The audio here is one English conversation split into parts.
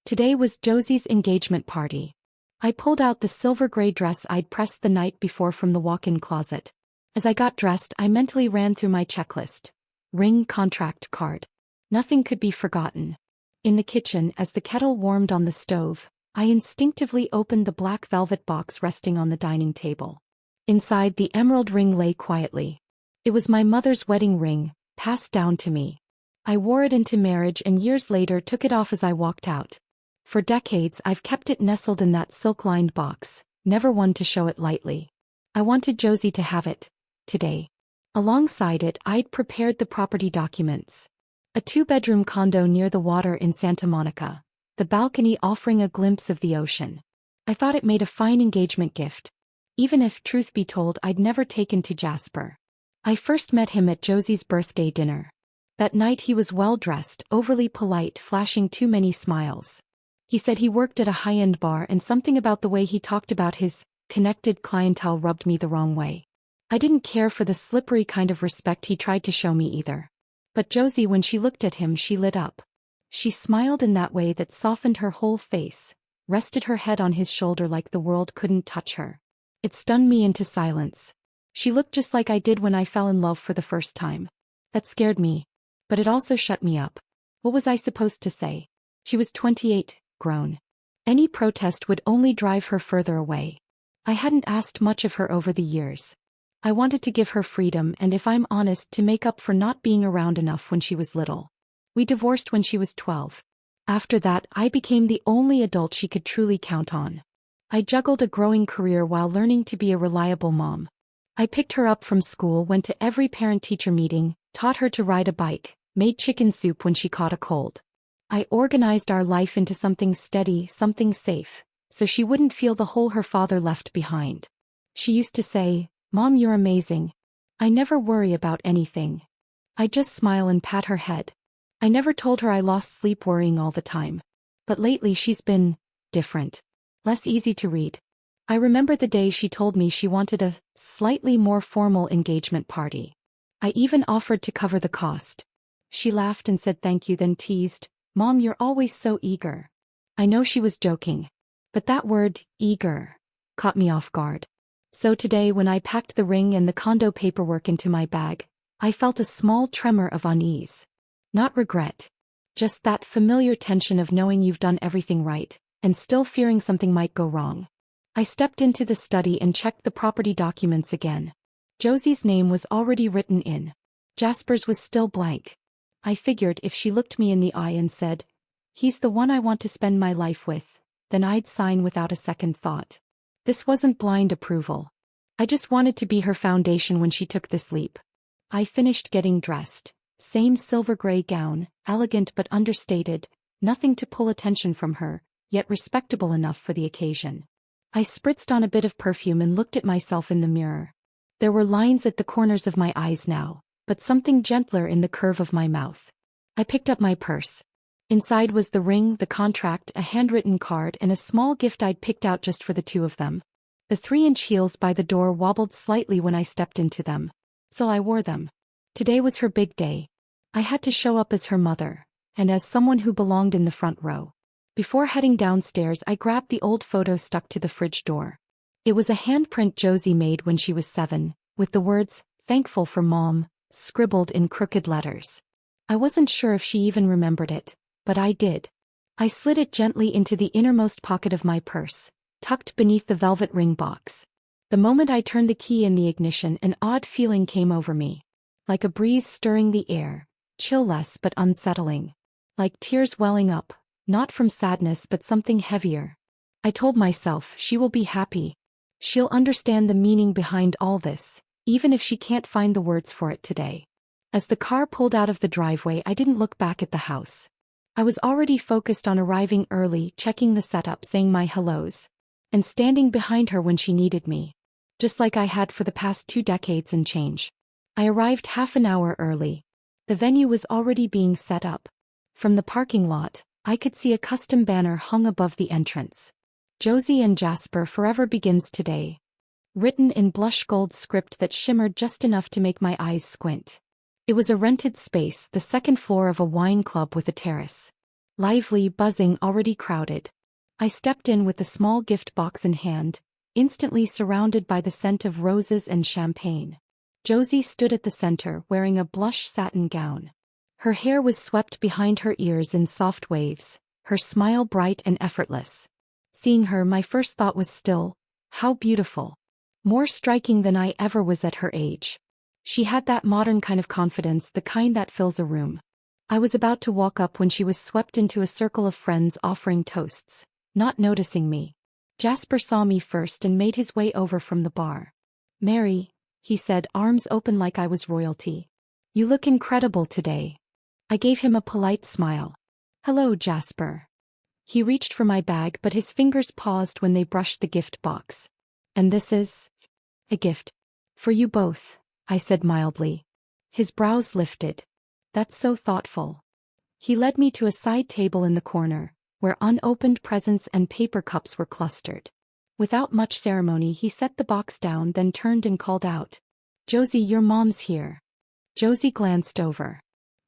Today was Josie's engagement party. I pulled out the silver gray dress I'd pressed the night before from the walk-in closet. As I got dressed, I mentally ran through my checklist. Ring, contract, card. Nothing could be forgotten. In the kitchen, as the kettle warmed on the stove, I instinctively opened the black velvet box resting on the dining table. Inside, the emerald ring lay quietly. It was my mother's wedding ring, passed down to me. I wore it into marriage and years later took it off as I walked out. For decades I've kept it nestled in that silk-lined box, never one to show it lightly. I wanted Josie to have it, today. Alongside it I'd prepared the property documents. A 2-bedroom condo near the water in Santa Monica, the balcony offering a glimpse of the ocean. I thought it made a fine engagement gift. Even if, truth be told, I'd never taken to Jasper. I first met him at Josie's birthday dinner. That night he was well-dressed, overly polite, flashing too many smiles. He said he worked at a high-end bar and something about the way he talked about his connected clientele rubbed me the wrong way. I didn't care for the slippery kind of respect he tried to show me either. But Josie, when she looked at him, she lit up. She smiled in that way that softened her whole face, rested her head on his shoulder like the world couldn't touch her. It stunned me into silence. She looked just like I did when I fell in love for the first time. That scared me. But it also shut me up. What was I supposed to say? She was 28, grown. Any protest would only drive her further away. I hadn't asked much of her over the years. I wanted to give her freedom and, if I'm honest, to make up for not being around enough when she was little. We divorced when she was 12. After that, I became the only adult she could truly count on. I juggled a growing career while learning to be a reliable mom. I picked her up from school, went to every parent-teacher meeting, taught her to ride a bike, made chicken soup when she caught a cold. I organized our life into something steady, something safe, so she wouldn't feel the hole her father left behind. She used to say, "Mom, you're amazing. I never worry about anything." I just smile and pat her head. I never told her I lost sleep worrying all the time. But lately she's been different. Less easy to read. I remember the day she told me she wanted a slightly more formal engagement party. I even offered to cover the cost. She laughed and said thank you, then teased, "Mom, you're always so eager." I know she was joking. But that word, eager, caught me off guard. So today, when I packed the ring and the condo paperwork into my bag, I felt a small tremor of unease. Not regret. Just that familiar tension of knowing you've done everything right, and still fearing something might go wrong. I stepped into the study and checked the property documents again. Josie's name was already written in. Jasper's was still blank. I figured if she looked me in the eye and said, "He's the one I want to spend my life with," then I'd sign without a second thought. This wasn't blind approval. I just wanted to be her foundation when she took this leap. I finished getting dressed. Same silver gray gown, elegant but understated, nothing to pull attention from her, yet respectable enough for the occasion. I spritzed on a bit of perfume and looked at myself in the mirror. There were lines at the corners of my eyes now, but something gentler in the curve of my mouth. I picked up my purse. Inside was the ring, the contract, a handwritten card, and a small gift I'd picked out just for the two of them. The 3-inch heels by the door wobbled slightly when I stepped into them. So I wore them. Today was her big day. I had to show up as her mother, and as someone who belonged in the front row. Before heading downstairs, I grabbed the old photo stuck to the fridge door. It was a handprint Josie made when she was 7, with the words, "Thankful for Mom," scribbled in crooked letters. I wasn't sure if she even remembered it, but I did. I slid it gently into the innermost pocket of my purse, tucked beneath the velvet ring box. The moment I turned the key in the ignition, an odd feeling came over me. Like a breeze stirring the air, chill-less but unsettling. Like tears welling up, not from sadness but something heavier. I told myself, she will be happy. She'll understand the meaning behind all this, even if she can't find the words for it today. As the car pulled out of the driveway, I didn't look back at the house. I was already focused on arriving early, checking the setup, saying my hellos, and standing behind her when she needed me. Just like I had for the past 2 decades and change. I arrived half an hour early. The venue was already being set up. From the parking lot, I could see a custom banner hung above the entrance. "Josie and Jasper forever begins today." Written in blush gold script that shimmered just enough to make my eyes squint. It was a rented space, the second floor of a wine club with a terrace. Lively, buzzing, already crowded. I stepped in with the small gift box in hand, instantly surrounded by the scent of roses and champagne. Josie stood at the center wearing a blush satin gown. Her hair was swept behind her ears in soft waves, her smile bright and effortless. Seeing her, my first thought was still, how beautiful. More striking than I ever was at her age. She had that modern kind of confidence, the kind that fills a room. I was about to walk up when she was swept into a circle of friends offering toasts, not noticing me. Jasper saw me first and made his way over from the bar. "Mary," he said, arms open like I was royalty. "You look incredible today." I gave him a polite smile. "Hello, Jasper." He reached for my bag, but his fingers paused when they brushed the gift box. "And this is a gift for you both," I said mildly. His brows lifted. "That's so thoughtful." He led me to a side table in the corner, where unopened presents and paper cups were clustered. Without much ceremony, he set the box down, then turned and called out, "Josie, your mom's here." Josie glanced over.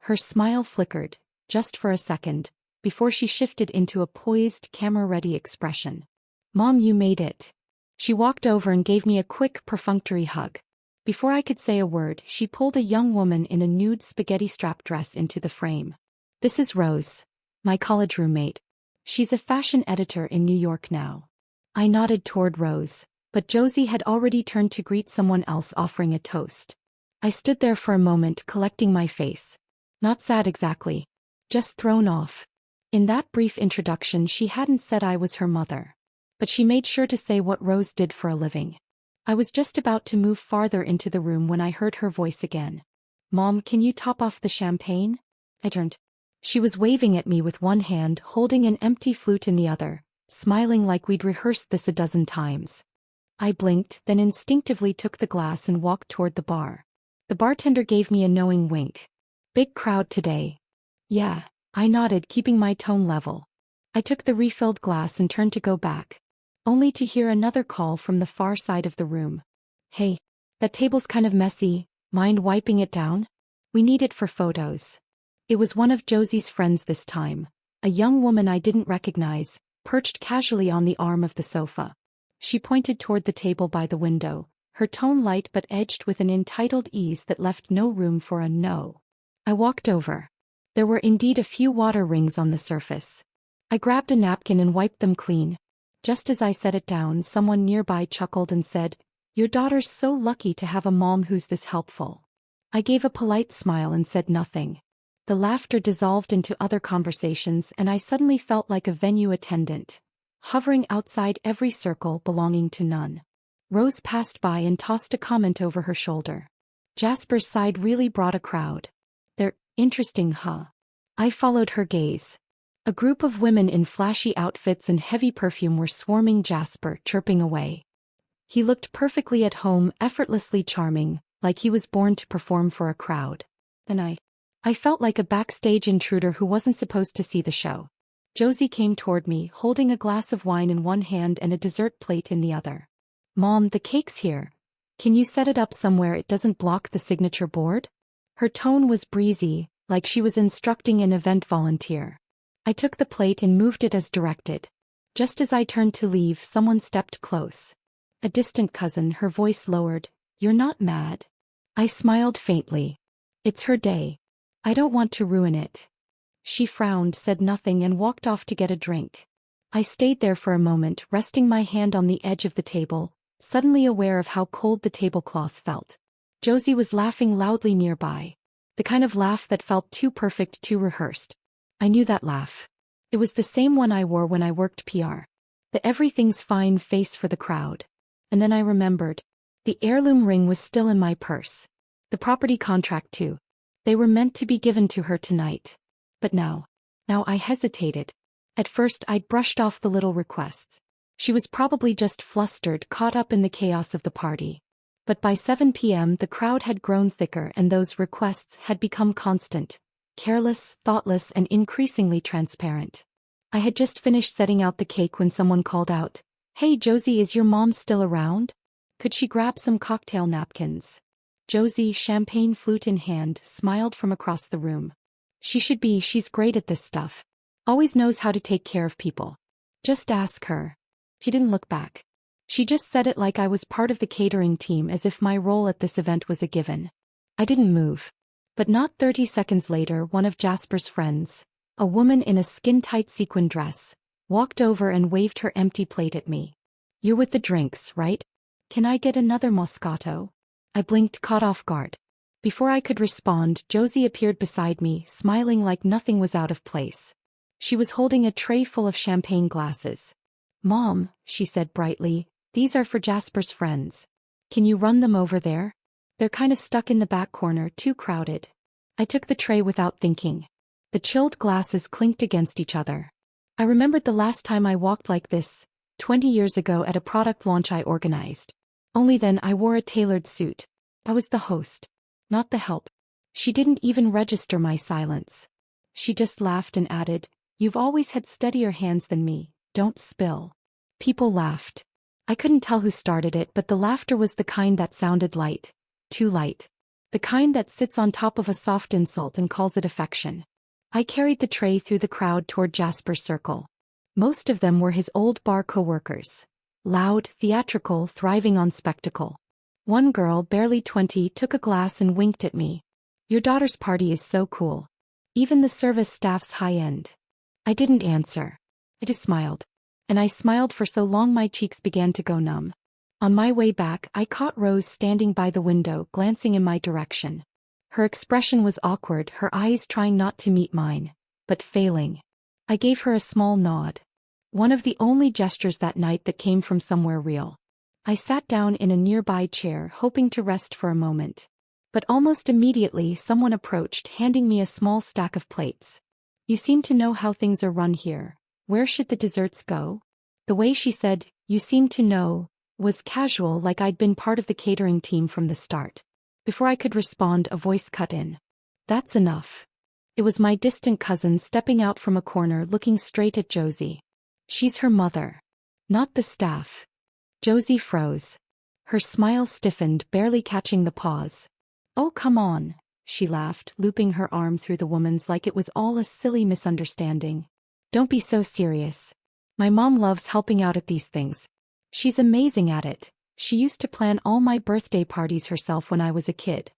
Her smile flickered, just for a second, before she shifted into a poised, camera-ready expression. "Mom, you made it." She walked over and gave me a quick, perfunctory hug. Before I could say a word, she pulled a young woman in a nude spaghetti strap dress into the frame. "This is Rose, my college roommate. She's a fashion editor in New York now." I nodded toward Rose, but Josie had already turned to greet someone else offering a toast. I stood there for a moment, collecting my face. Not sad exactly. Just thrown off. In that brief introduction, she hadn't said I was her mother. But she made sure to say what Rose did for a living. I was just about to move farther into the room when I heard her voice again. "Mom, can you top off the champagne?" I turned. She was waving at me with one hand, holding an empty flute in the other, smiling like we'd rehearsed this a dozen times. I blinked, then instinctively took the glass and walked toward the bar. The bartender gave me a knowing wink. "Big crowd today." "Yeah," I nodded, keeping my tone level. I took the refilled glass and turned to go back, only to hear another call from the far side of the room. "Hey, that table's kind of messy, mind wiping it down? We need it for photos." It was one of Josie's friends this time, a young woman I didn't recognize, perched casually on the arm of the sofa. She pointed toward the table by the window, her tone light but edged with an entitled ease that left no room for a no. I walked over. There were indeed a few water rings on the surface. I grabbed a napkin and wiped them clean. Just as I set it down, someone nearby chuckled and said, "Your daughter's so lucky to have a mom who's this helpful." I gave a polite smile and said nothing. The laughter dissolved into other conversations, and I suddenly felt like a venue attendant, hovering outside every circle belonging to none. Rose passed by and tossed a comment over her shoulder. Jasper's side really brought a crowd. "They're interesting, huh?" I followed her gaze. A group of women in flashy outfits and heavy perfume were swarming Jasper, chirping away. He looked perfectly at home, effortlessly charming, like he was born to perform for a crowd. And I felt like a backstage intruder who wasn't supposed to see the show. Josie came toward me, holding a glass of wine in one hand and a dessert plate in the other. "Mom, the cake's here. Can you set it up somewhere it doesn't block the signature board?" Her tone was breezy, like she was instructing an event volunteer. I took the plate and moved it as directed. Just as I turned to leave, someone stepped close. A distant cousin, her voice lowered. "You're not mad?" I smiled faintly. "It's her day. I don't want to ruin it." She frowned, said nothing, and walked off to get a drink. I stayed there for a moment, resting my hand on the edge of the table, suddenly aware of how cold the tablecloth felt. Josie was laughing loudly nearby. The kind of laugh that felt too perfect, too rehearsed. I knew that laugh. It was the same one I wore when I worked PR. The everything's fine face for the crowd. And then I remembered. The heirloom ring was still in my purse. The property contract too. They were meant to be given to her tonight. But now I hesitated. At first I'd brushed off the little requests. She was probably just flustered, caught up in the chaos of the party. But by 7 p.m. the crowd had grown thicker and those requests had become constant. Careless, thoughtless, and increasingly transparent. I had just finished setting out the cake when someone called out, "Hey Josie, is your mom still around? Could she grab some cocktail napkins?" Josie, champagne flute in hand, smiled from across the room. "She should be, she's great at this stuff." Always knows how to take care of people. Just ask her. She didn't look back. She just said it like I was part of the catering team, as if my role at this event was a given. I didn't move. But not 30 seconds later, one of Jasper's friends, a woman in a skin-tight sequin dress, walked over and waved her empty plate at me. "You're with the drinks, right? Can I get another Moscato?" I blinked, caught off guard. Before I could respond, Josie appeared beside me, smiling like nothing was out of place. She was holding a tray full of champagne glasses. "Mom," she said brightly, "these are for Jasper's friends. Can you run them over there? They're kinda stuck in the back corner, too crowded." I took the tray without thinking. The chilled glasses clinked against each other. I remembered the last time I walked like this, 20 years ago at a product launch I organized. Only then I wore a tailored suit. I was the host, not the help. She didn't even register my silence. She just laughed and added, "You've always had steadier hands than me, don't spill." People laughed. I couldn't tell who started it, but the laughter was the kind that sounded light. Too light. The kind that sits on top of a soft insult and calls it affection. I carried the tray through the crowd toward Jasper's circle. Most of them were his old bar co-workers. Loud, theatrical, thriving on spectacle. One girl, barely 20, took a glass and winked at me. "Your daughter's party is so cool. Even the service staff's high-end." I didn't answer. I just smiled. And I smiled for so long my cheeks began to go numb. On my way back, I caught Rose standing by the window, glancing in my direction. Her expression was awkward, her eyes trying not to meet mine, but failing. I gave her a small nod. One of the only gestures that night that came from somewhere real. I sat down in a nearby chair, hoping to rest for a moment. But almost immediately someone approached, handing me a small stack of plates. "You seem to know how things are run here. Where should the desserts go?" The way she said, "You seem to know," was casual, like I'd been part of the catering team from the start. Before I could respond, a voice cut in. "That's enough." It was my distant cousin stepping out from a corner, looking straight at Josie. "She's her mother. Not the staff." Josie froze. Her smile stiffened, barely catching the pause. "Oh, come on," she laughed, looping her arm through the woman's like it was all a silly misunderstanding. "Don't be so serious. My mom loves helping out at these things. She's amazing at it. She used to plan all my birthday parties herself when I was a kid."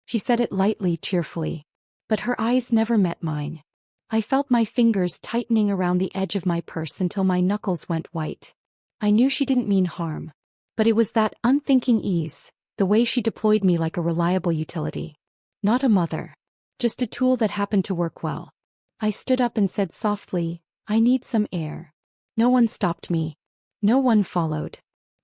She said it lightly, cheerfully. But her eyes never met mine. I felt my fingers tightening around the edge of my purse until my knuckles went white. I knew she didn't mean harm. But it was that unthinking ease, the way she deployed me like a reliable utility. Not a mother. Just a tool that happened to work well. I stood up and said softly, "I need some air." No one stopped me. No one followed.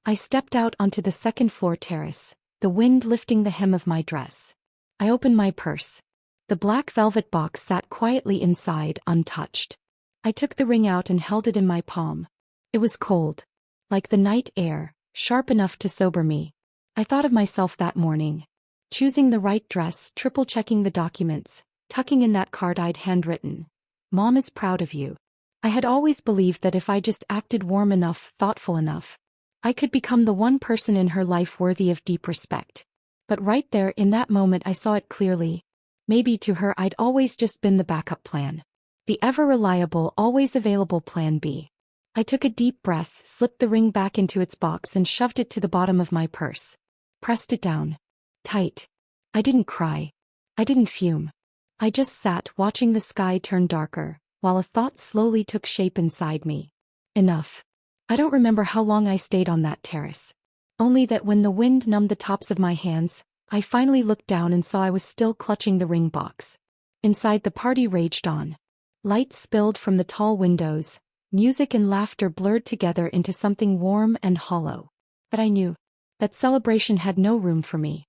I stepped out onto the second-floor terrace, the wind lifting the hem of my dress. I opened my purse. The black velvet box sat quietly inside, untouched. I took the ring out and held it in my palm. It was cold. Like the night air, sharp enough to sober me. I thought of myself that morning. Choosing the right dress, triple-checking the documents, tucking in that card I'd handwritten. "Mom is proud of you." I had always believed that if I just acted warm enough, thoughtful enough, I could become the one person in her life worthy of deep respect. But right there in that moment I saw it clearly. Maybe to her I'd always just been the backup plan. The ever-reliable, always available plan B. I took a deep breath, slipped the ring back into its box and shoved it to the bottom of my purse. Pressed it down. Tight. I didn't cry. I didn't fume. I just sat watching the sky turn darker, while a thought slowly took shape inside me. Enough. I don't remember how long I stayed on that terrace. Only that when the wind numbed the tops of my hands, I finally looked down and saw I was still clutching the ring box. Inside, the party raged on. Lights spilled from the tall windows, music and laughter blurred together into something warm and hollow. But I knew that celebration had no room for me.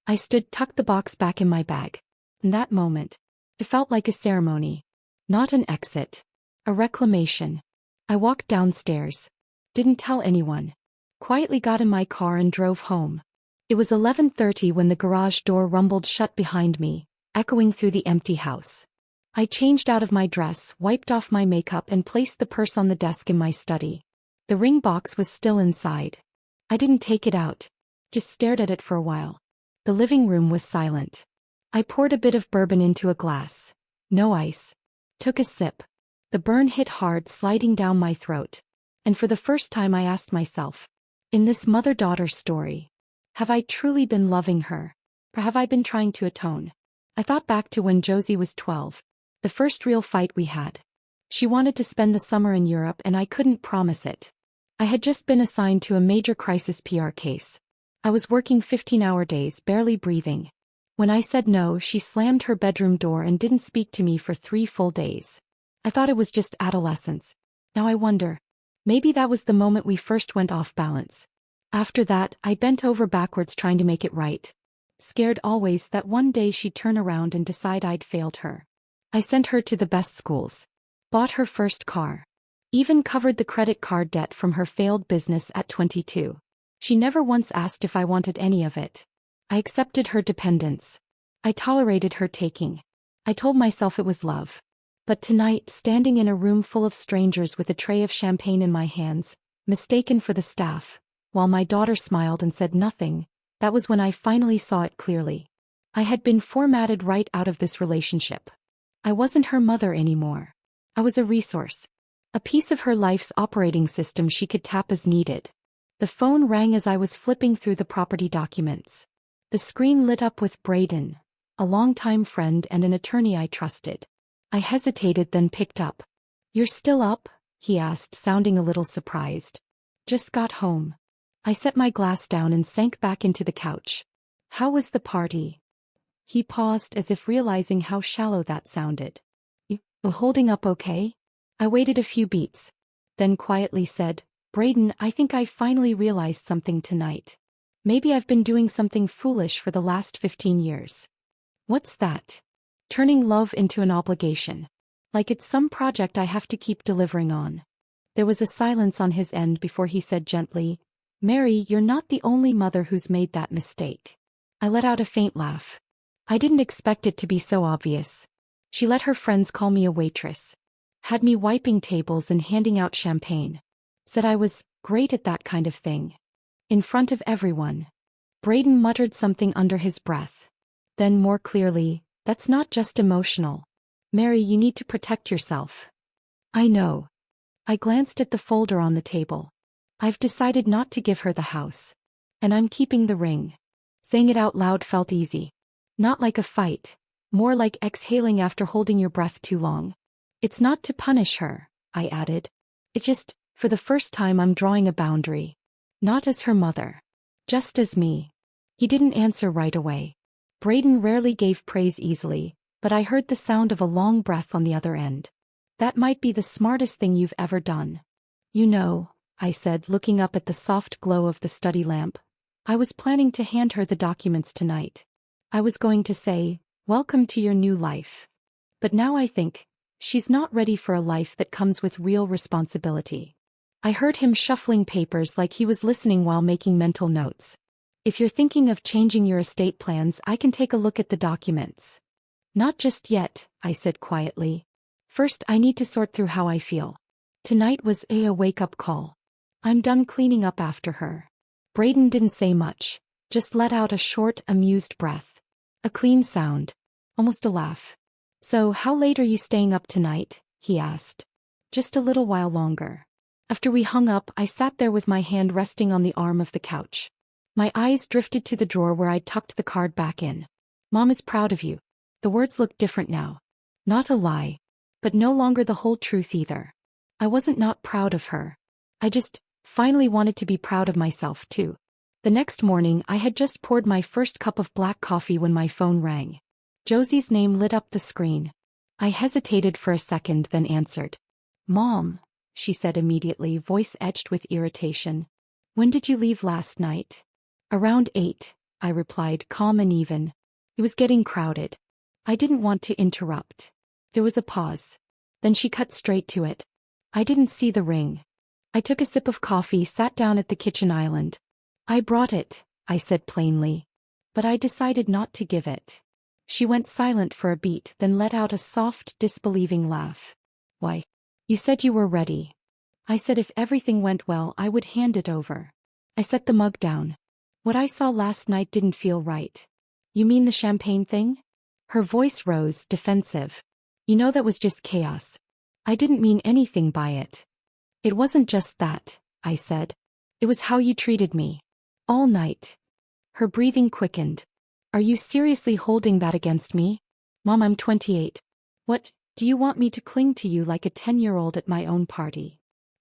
I stood, tucked the box back in my bag. In that moment, it felt like a ceremony. Not an exit. A reclamation. I walked downstairs. Didn't tell anyone. Quietly got in my car and drove home. It was 11:30 when the garage door rumbled shut behind me, echoing through the empty house. I changed out of my dress, wiped off my makeup and placed the purse on the desk in my study. The ring box was still inside. I didn't take it out. Just stared at it for a while. The living room was silent. I poured a bit of bourbon into a glass. No ice. Took a sip. The burn hit hard, sliding down my throat. And for the first time I asked myself, in this mother-daughter story, have I truly been loving her? Or have I been trying to atone? I thought back to when Josie was 12, the first real fight we had. She wanted to spend the summer in Europe and I couldn't promise it. I had just been assigned to a major crisis PR case. I was working 15-hour days, barely breathing. When I said no, she slammed her bedroom door and didn't speak to me for 3 full days. I thought it was just adolescence. Now I wonder, maybe that was the moment we first went off balance. After that, I bent over backwards trying to make it right. Scared always that one day she'd turn around and decide I'd failed her. I sent her to the best schools. Bought her first car. Even covered the credit card debt from her failed business at 22. She never once asked if I wanted any of it. I accepted her dependence. I tolerated her taking. I told myself it was love. But tonight, standing in a room full of strangers with a tray of champagne in my hands, mistaken for the staff, while my daughter smiled and said nothing, that was when I finally saw it clearly. I had been formatted right out of this relationship. I wasn't her mother anymore. I was a resource. A piece of her life's operating system she could tap as needed. The phone rang as I was flipping through the property documents. The screen lit up with Braden, a longtime friend and an attorney I trusted. I hesitated, then picked up. "You're still up?" he asked, sounding a little surprised. "Just got home." I set my glass down and sank back into the couch. "How was the party?" He paused as if realizing how shallow that sounded. "You holding up okay?" I waited a few beats, then quietly said, "Braden, I think I finally realized something tonight. Maybe I've been doing something foolish for the last 15 years. "What's that?" "Turning love into an obligation. Like it's some project I have to keep delivering on." There was a silence on his end before he said gently, "Mary, you're not the only mother who's made that mistake." I let out a faint laugh. I didn't expect it to be so obvious. She let her friends call me a waitress. Had me wiping tables and handing out champagne. Said I was great at that kind of thing. In front of everyone. Braden muttered something under his breath. Then more clearly, "That's not just emotional. Mary, you need to protect yourself." "I know." I glanced at the folder on the table. "I've decided not to give her the house. And I'm keeping the ring." Saying it out loud felt easy. Not like a fight. More like exhaling after holding your breath too long. "It's not to punish her," I added. "It's just, for the first time I'm drawing a boundary. Not as her mother. Just as me." He didn't answer right away. Braden rarely gave praise easily, but I heard the sound of a long breath on the other end. "That might be the smartest thing you've ever done." "You know," I said, looking up at the soft glow of the study lamp, "I was planning to hand her the documents tonight. I was going to say, 'Welcome to your new life.' But now I think, she's not ready for a life that comes with real responsibility." I heard him shuffling papers like he was listening while making mental notes. "If you're thinking of changing your estate plans, I can take a look at the documents." "Not just yet," I said quietly. "First, I need to sort through how I feel." Tonight was a wake-up call. I'm done cleaning up after her. Braden didn't say much, just let out a short, amused breath. A clean sound. Almost a laugh. "So how late are you staying up tonight?" he asked. "Just a little while longer." After we hung up, I sat there with my hand resting on the arm of the couch. My eyes drifted to the drawer where I'd tucked the card back in. "Mom is proud of you." The words looked different now. Not a lie. But no longer the whole truth either. I wasn't not proud of her. I just finally wanted to be proud of myself too. The next morning, I had just poured my first cup of black coffee when my phone rang. Josie's name lit up the screen. I hesitated for a second, then answered. "Mom," she said immediately, voice edged with irritation. "When did you leave last night?" "Around 8, I replied, calm and even. It was getting crowded. I didn't want to interrupt. There was a pause. Then she cut straight to it. "I didn't see the ring." I took a sip of coffee, sat down at the kitchen island. "I brought it," I said plainly. "But I decided not to give it." She went silent for a beat, then let out a soft, disbelieving laugh. "Why? You said you were ready." I said if everything went well, I would hand it over. I set the mug down. "What I saw last night didn't feel right." "You mean the champagne thing?" Her voice rose, defensive. "You know that was just chaos. I didn't mean anything by it. It wasn't just that, I said. It was how you treated me. All night. Her breathing quickened. Are you seriously holding that against me? Mom, I'm 28. What, do you want me to cling to you like a 10-year-old at my own party?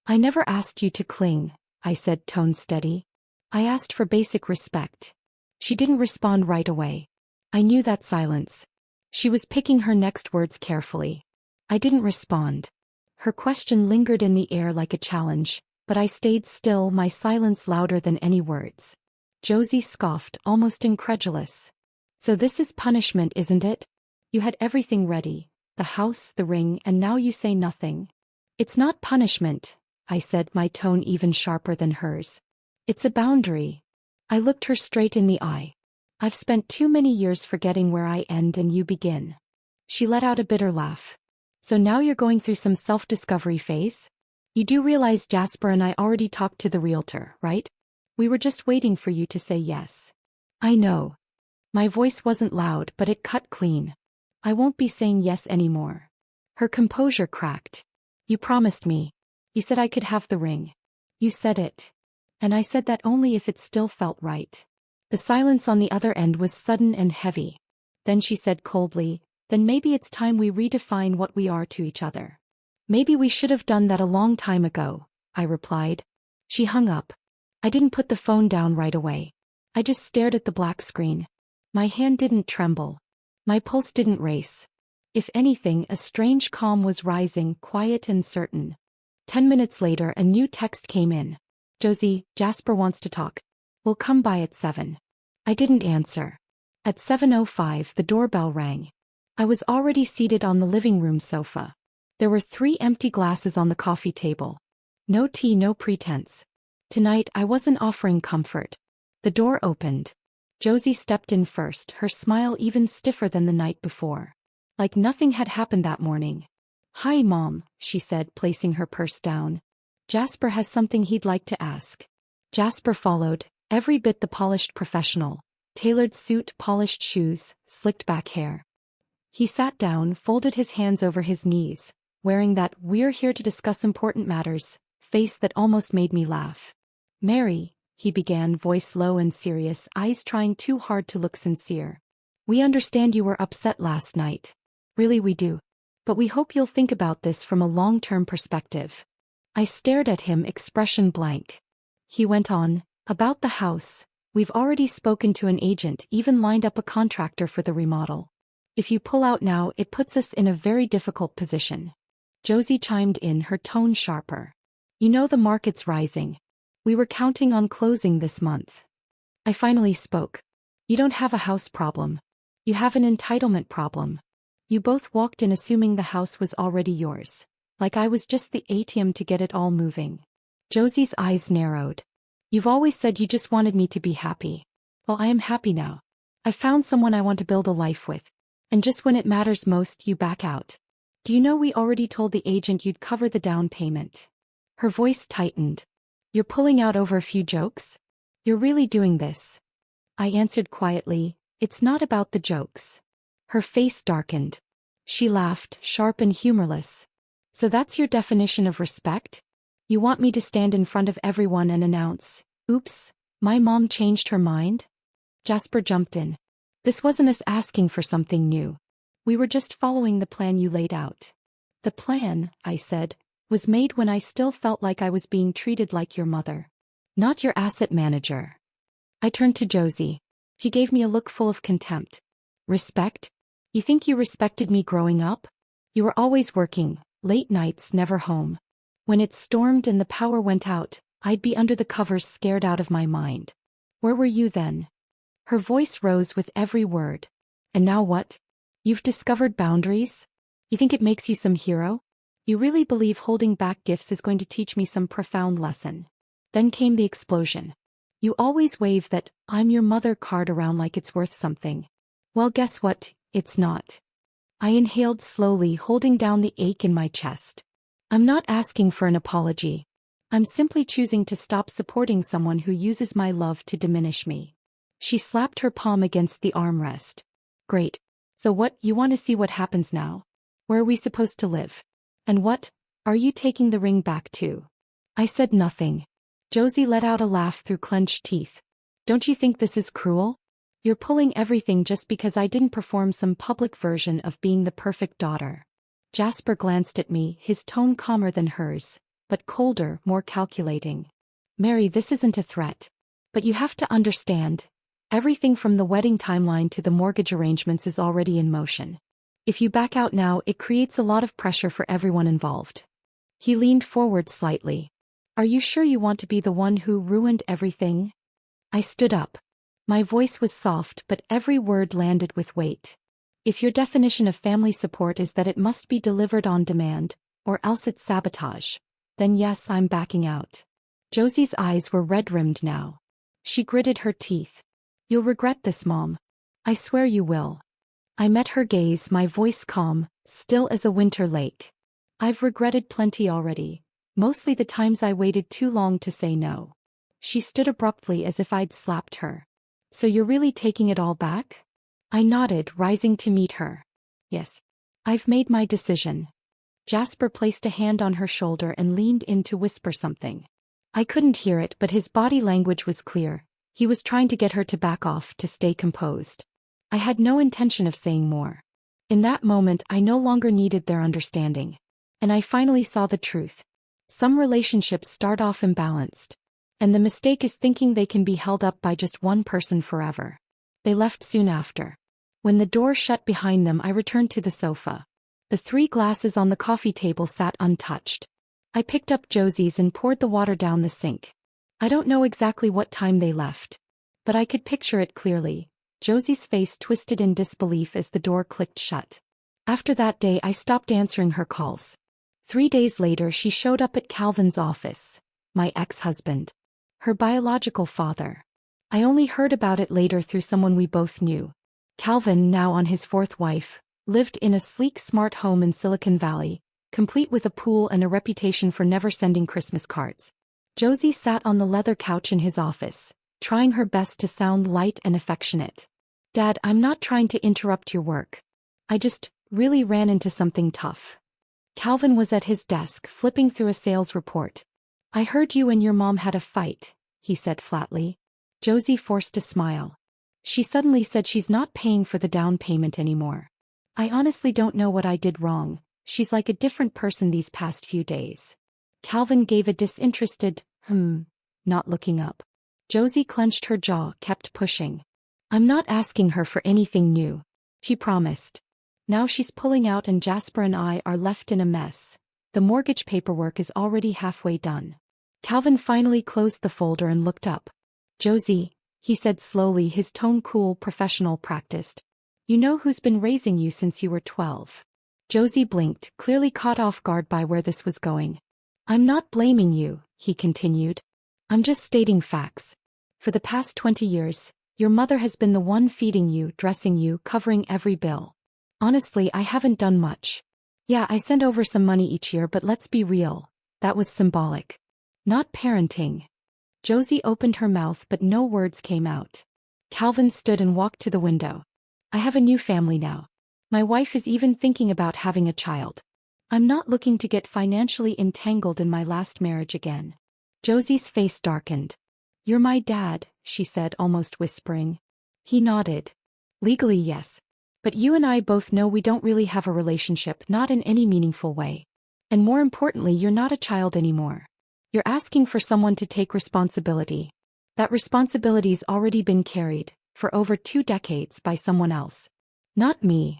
I never asked you to cling, I said, tone steady. I asked for basic respect. She didn't respond right away. I knew that silence. She was picking her next words carefully. I didn't respond. Her question lingered in the air like a challenge, but I stayed still, my silence louder than any words. Josie scoffed, almost incredulous. So this is punishment, isn't it? You had everything ready, the house, the ring, and now you say nothing. It's not punishment, I said, my tone even sharper than hers. It's a boundary. I looked her straight in the eye. I've spent too many years forgetting where I end and you begin. She let out a bitter laugh. So now you're going through some self-discovery phase? You do realize Jasper and I already talked to the realtor, right? We were just waiting for you to say yes. I know. My voice wasn't loud, but it cut clean. I won't be saying yes anymore. Her composure cracked. You promised me. You said I could have the ring. You said it. And I said that only if it still felt right. The silence on the other end was sudden and heavy. Then she said coldly, then maybe it's time we redefine what we are to each other. Maybe we should have done that a long time ago, I replied. She hung up. I didn't put the phone down right away. I just stared at the black screen. My hand didn't tremble. My pulse didn't race. If anything, a strange calm was rising, quiet and certain. 10 minutes later, a new text came in. Josie, Jasper wants to talk. We'll come by at 7. I didn't answer. At 7:05, the doorbell rang. I was already seated on the living room sofa. There were 3 empty glasses on the coffee table. No tea, no pretense. Tonight I wasn't offering comfort. The door opened. Josie stepped in first, her smile even stiffer than the night before. Like nothing had happened that morning. Hi, Mom, she said, placing her purse down. Jasper has something he'd like to ask. Jasper followed, every bit the polished professional. Tailored suit, polished shoes, slicked back hair. He sat down, folded his hands over his knees, wearing that "we're here to discuss important matters" face that almost made me laugh. Mary, he began, voice low and serious, eyes trying too hard to look sincere. We understand you were upset last night. Really, we do. But we hope you'll think about this from a long-term perspective. I stared at him, expression blank. He went on, about the house. We've already spoken to an agent, even lined up a contractor for the remodel. If you pull out now, it puts us in a very difficult position. Josie chimed in, her tone sharper. You know the market's rising. We were counting on closing this month. I finally spoke. You don't have a house problem. You have an entitlement problem. You both walked in assuming the house was already yours. Like I was just the ATM to get it all moving. Josie's eyes narrowed. You've always said you just wanted me to be happy. Well, I am happy now. I found someone I want to build a life with. And just when it matters most, you back out. Do you know we already told the agent you'd cover the down payment? Her voice tightened. You're pulling out over a few jokes? You're really doing this? I answered quietly, it's not about the jokes. Her face darkened. She laughed, sharp and humorless. So that's your definition of respect? You want me to stand in front of everyone and announce, oops, my mom changed her mind? Jasper jumped in. This wasn't us asking for something new. We were just following the plan you laid out. The plan, I said, was made when I still felt like I was being treated like your mother. Not your asset manager. I turned to Josie. She gave me a look full of contempt. Respect? You think you respected me growing up? You were always working, late nights, never home. When it stormed and the power went out, I'd be under the covers scared out of my mind. Where were you then? Her voice rose with every word. And now what? You've discovered boundaries? You think it makes you some hero? You really believe holding back gifts is going to teach me some profound lesson? Then came the explosion. You always wave that "I'm your mother" card around like it's worth something. Well, guess what? It's not. I inhaled slowly, holding down the ache in my chest. I'm not asking for an apology. I'm simply choosing to stop supporting someone who uses my love to diminish me. She slapped her palm against the armrest. Great. So what, you want to see what happens now? Where are we supposed to live? And what? Are you taking the ring back too? I said nothing. Josie let out a laugh through clenched teeth. Don't you think this is cruel? You're pulling everything just because I didn't perform some public version of being the perfect daughter. Jasper glanced at me, his tone calmer than hers, but colder, more calculating. Mary, this isn't a threat. But you have to understand. Everything from the wedding timeline to the mortgage arrangements is already in motion. If you back out now, it creates a lot of pressure for everyone involved. He leaned forward slightly. Are you sure you want to be the one who ruined everything? I stood up. My voice was soft, but every word landed with weight. If your definition of family support is that it must be delivered on demand, or else it's sabotage, then yes, I'm backing out. Josie's eyes were red-rimmed now. She gritted her teeth. You'll regret this, Mom. I swear you will. I met her gaze, my voice calm, still as a winter lake. I've regretted plenty already, mostly the times I waited too long to say no. She stood abruptly as if I'd slapped her. So you're really taking it all back? I nodded, rising to meet her. Yes. I've made my decision. Jasper placed a hand on her shoulder and leaned in to whisper something. I couldn't hear it, but his body language was clear. He was trying to get her to back off, to stay composed. I had no intention of saying more. In that moment, I no longer needed their understanding. And I finally saw the truth. Some relationships start off imbalanced. And the mistake is thinking they can be held up by just one person forever. They left soon after. When the door shut behind them, I returned to the sofa. The 3 glasses on the coffee table sat untouched. I picked up Josie's and poured the water down the sink. I don't know exactly what time they left. But I could picture it clearly. Josie's face twisted in disbelief as the door clicked shut. After that day, I stopped answering her calls. 3 days later, she showed up at Calvin's office. My ex-husband. Her biological father. I only heard about it later through someone we both knew. Calvin, now on his 4th wife, lived in a sleek, smart home in Silicon Valley, complete with a pool and a reputation for never sending Christmas cards. Josie sat on the leather couch in his office, trying her best to sound light and affectionate. Dad, I'm not trying to interrupt your work. I just really ran into something tough. Calvin was at his desk, flipping through a sales report. I heard you and your mom had a fight, he said flatly. Josie forced a smile. She suddenly said she's not paying for the down payment anymore. I honestly don't know what I did wrong. She's like a different person these past few days. Calvin gave a disinterested, not looking up. Josie clenched her jaw, kept pushing. I'm not asking her for anything new. She promised. Now she's pulling out and Jasper and I are left in a mess. The mortgage paperwork is already halfway done. Calvin finally closed the folder and looked up. Josie, he said slowly, his tone cool, professional, practiced. You know who's been raising you since you were 12. Josie blinked, clearly caught off guard by where this was going. I'm not blaming you, he continued. I'm just stating facts. For the past 20 years, your mother has been the one feeding you, dressing you, covering every bill. Honestly, I haven't done much. Yeah, I send over some money each year, but let's be real. That was symbolic. Not parenting. Josie opened her mouth, but no words came out. Calvin stood and walked to the window. I have a new family now. My wife is even thinking about having a child. I'm not looking to get financially entangled in my last marriage again. Josie's face darkened. You're my dad, she said, almost whispering. He nodded. Legally, yes. But you and I both know we don't really have a relationship, not in any meaningful way. And more importantly, you're not a child anymore. You're asking for someone to take responsibility. That responsibility's already been carried, for over 2 decades, by someone else. Not me.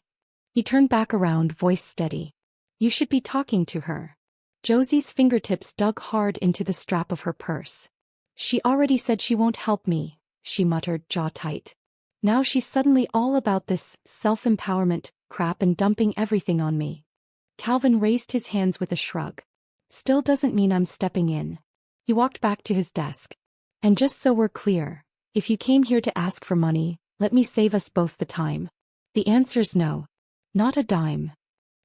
He turned back around, voice steady. You should be talking to her. Josie's fingertips dug hard into the strap of her purse. She already said she won't help me, she muttered, jaw tight. Now she's suddenly all about this self-empowerment crap and dumping everything on me. Calvin raised his hands with a shrug. Still doesn't mean I'm stepping in. He walked back to his desk. And just so we're clear, if you came here to ask for money, let me save us both the time. The answer's no. Not a dime.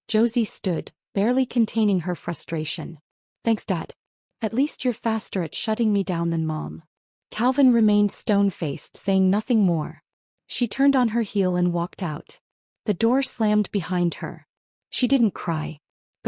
Josie stood, barely containing her frustration. Thanks, Dad. At least you're faster at shutting me down than Mom. Calvin remained stone-faced, saying nothing more. She turned on her heel and walked out. The door slammed behind her. She didn't cry.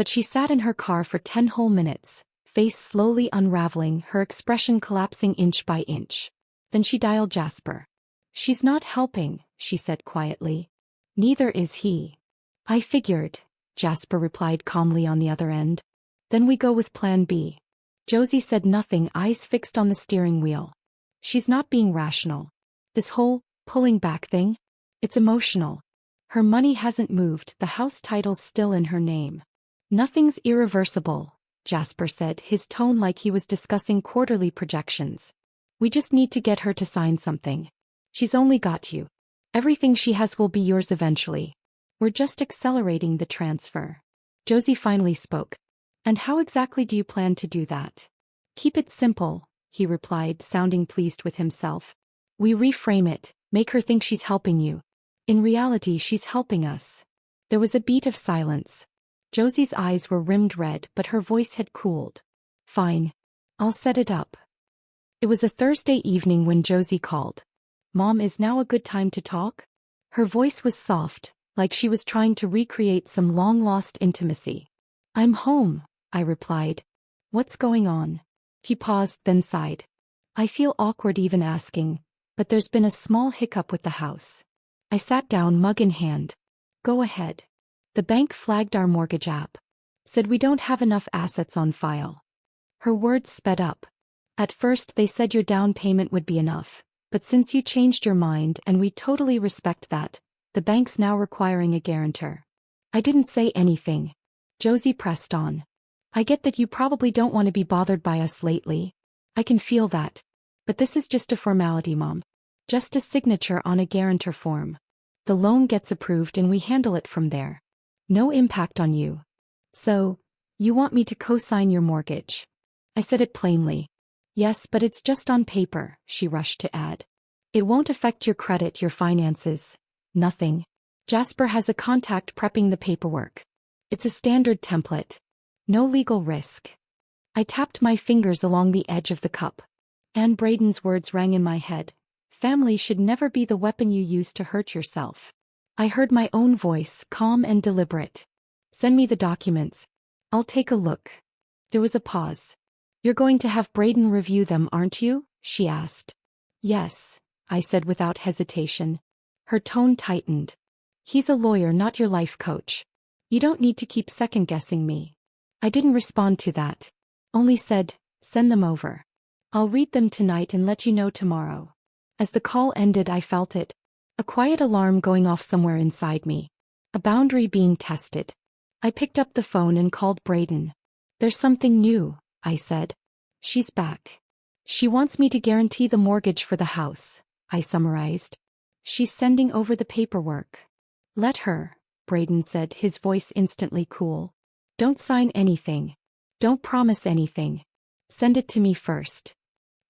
But she sat in her car for 10 whole minutes, face slowly unraveling, her expression collapsing inch by inch. Then she dialed Jasper. "She's not helping," she said quietly. "Neither is he." "I figured," Jasper replied calmly on the other end. "Then we go with plan B." Josie said nothing, eyes fixed on the steering wheel. "She's not being rational. This whole pulling back thing? It's emotional. Her money hasn't moved, the house title's still in her name." "Nothing's irreversible," Jasper said, his tone like he was discussing quarterly projections. "We just need to get her to sign something. She's only got you. Everything she has will be yours eventually. We're just accelerating the transfer." Josie finally spoke. "And how exactly do you plan to do that?" "Keep it simple," he replied, sounding pleased with himself. "We reframe it, make her think she's helping you. In reality, she's helping us." There was a beat of silence. Josie's eyes were rimmed red, but her voice had cooled. "Fine. I'll set it up." It was a Thursday evening when Josie called. "Mom, is now a good time to talk?" Her voice was soft, like she was trying to recreate some long-lost intimacy. "I'm home," I replied. "What's going on?" He paused, then sighed. "I feel awkward even asking, but there's been a small hiccup with the house." I sat down, mug in hand. "Go ahead." "The bank flagged our mortgage app. Said we don't have enough assets on file." Her words sped up. "At first they said your down payment would be enough, but since you changed your mind, and we totally respect that, the bank's now requiring a guarantor." I didn't say anything. Josie pressed on. "I get that you probably don't want to be bothered by us lately. I can feel that. But this is just a formality, Mom. Just a signature on a guarantor form. The loan gets approved and we handle it from there. No impact on you." "So, you want me to co-sign your mortgage?" I said it plainly. "Yes, but it's just on paper," she rushed to add. "It won't affect your credit, your finances. Nothing. Jasper has a contact prepping the paperwork. It's a standard template. No legal risk." I tapped my fingers along the edge of the cup. Anne Braden's words rang in my head. "Family should never be the weapon you use to hurt yourself." I heard my own voice, calm and deliberate. "Send me the documents. I'll take a look." There was a pause. "You're going to have Braden review them, aren't you?" she asked. "Yes," I said without hesitation. Her tone tightened. "He's a lawyer, not your life coach. You don't need to keep second-guessing me." I didn't respond to that. Only said, "Send them over. I'll read them tonight and let you know tomorrow." As the call ended, I felt it. A quiet alarm going off somewhere inside me. A boundary being tested. I picked up the phone and called Braden. "There's something new," I said. "She's back. She wants me to guarantee the mortgage for the house," I summarized. "She's sending over the paperwork." "Let her," Braden said, his voice instantly cool. "Don't sign anything. Don't promise anything. Send it to me first."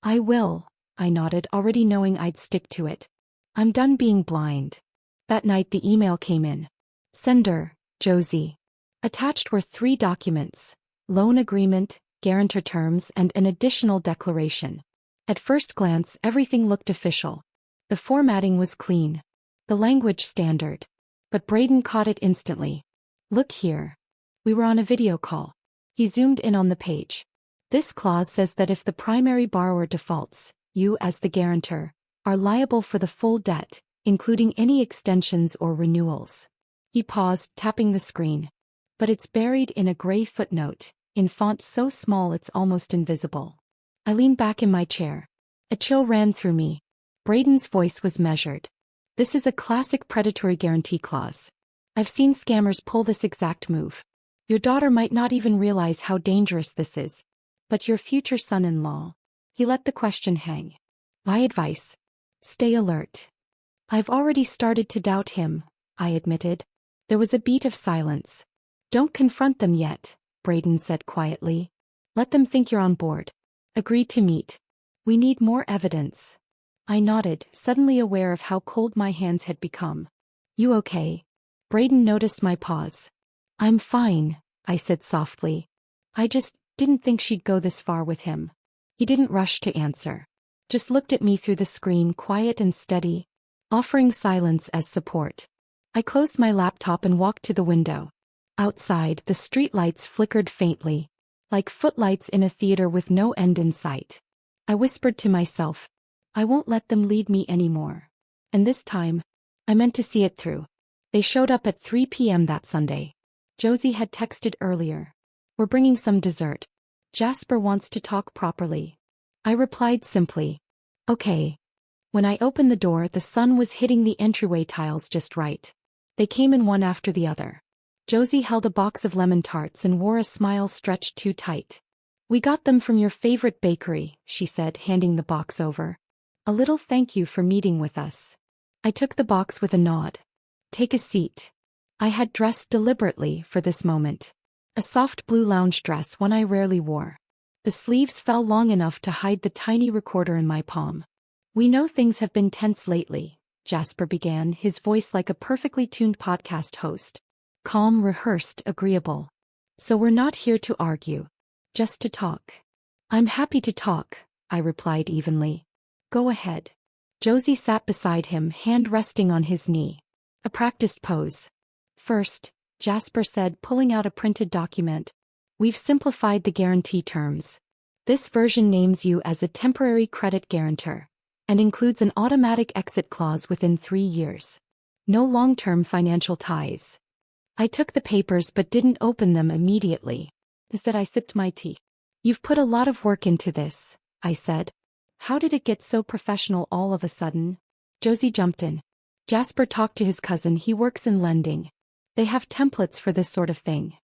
"I will," I nodded, already knowing I'd stick to it. I'm done being blind. That night the email came in. Sender, Josie. Attached were 3 documents: loan agreement, guarantor terms, and an additional declaration. At first glance, everything looked official. The formatting was clean. The language standard. But Braden caught it instantly. "Look here." We were on a video call. He zoomed in on the page. "This clause says that if the primary borrower defaults, you, as the guarantor, are liable for the full debt, including any extensions or renewals." He paused, tapping the screen. "But it's buried in a gray footnote, in font so small it's almost invisible." I leaned back in my chair. A chill ran through me. Braden's voice was measured. "This is a classic predatory guarantee clause. I've seen scammers pull this exact move. Your daughter might not even realize how dangerous this is. But your future son-in-law." He let the question hang. "My advice? Stay alert." "I've already started to doubt him," I admitted. There was a beat of silence. "Don't confront them yet," Braden said quietly. "Let them think you're on board. Agree to meet. We need more evidence." I nodded, suddenly aware of how cold my hands had become. "You okay?" Braden noticed my pause. "I'm fine," I said softly. "I just didn't think she'd go this far with him." He didn't rush to answer. Just looked at me through the screen, quiet and steady, offering silence as support. I closed my laptop and walked to the window. Outside, the streetlights flickered faintly, like footlights in a theater with no end in sight. I whispered to myself, I won't let them lead me anymore. And this time, I meant to see it through. They showed up at 3 p.m. that Sunday. Josie had texted earlier. We're bringing some dessert. Jasper wants to talk properly. I replied simply, okay. When I opened the door, the sun was hitting the entryway tiles just right. They came in one after the other. Josie held a box of lemon tarts and wore a smile stretched too tight. We got them from your favorite bakery, she said, handing the box over. A little thank you for meeting with us. I took the box with a nod. Take a seat. I had dressed deliberately for this moment. A soft blue lounge dress, one I rarely wore. The sleeves fell long enough to hide the tiny recorder in my palm. We know things have been tense lately, Jasper began, his voice like a perfectly tuned podcast host. Calm, rehearsed, agreeable. So we're not here to argue. Just to talk. I'm happy to talk, I replied evenly. Go ahead. Josie sat beside him, hand resting on his knee. A practiced pose. First, Jasper said, pulling out a printed document. We've simplified the guarantee terms. This version names you as a temporary credit guarantor and includes an automatic exit clause within 3 years. No long-term financial ties. I took the papers but didn't open them immediately. Instead, I sipped my tea. You've put a lot of work into this, I said. How did it get so professional all of a sudden? Josie jumped in. Jasper talked to his cousin, he works in lending. They have templates for this sort of thing.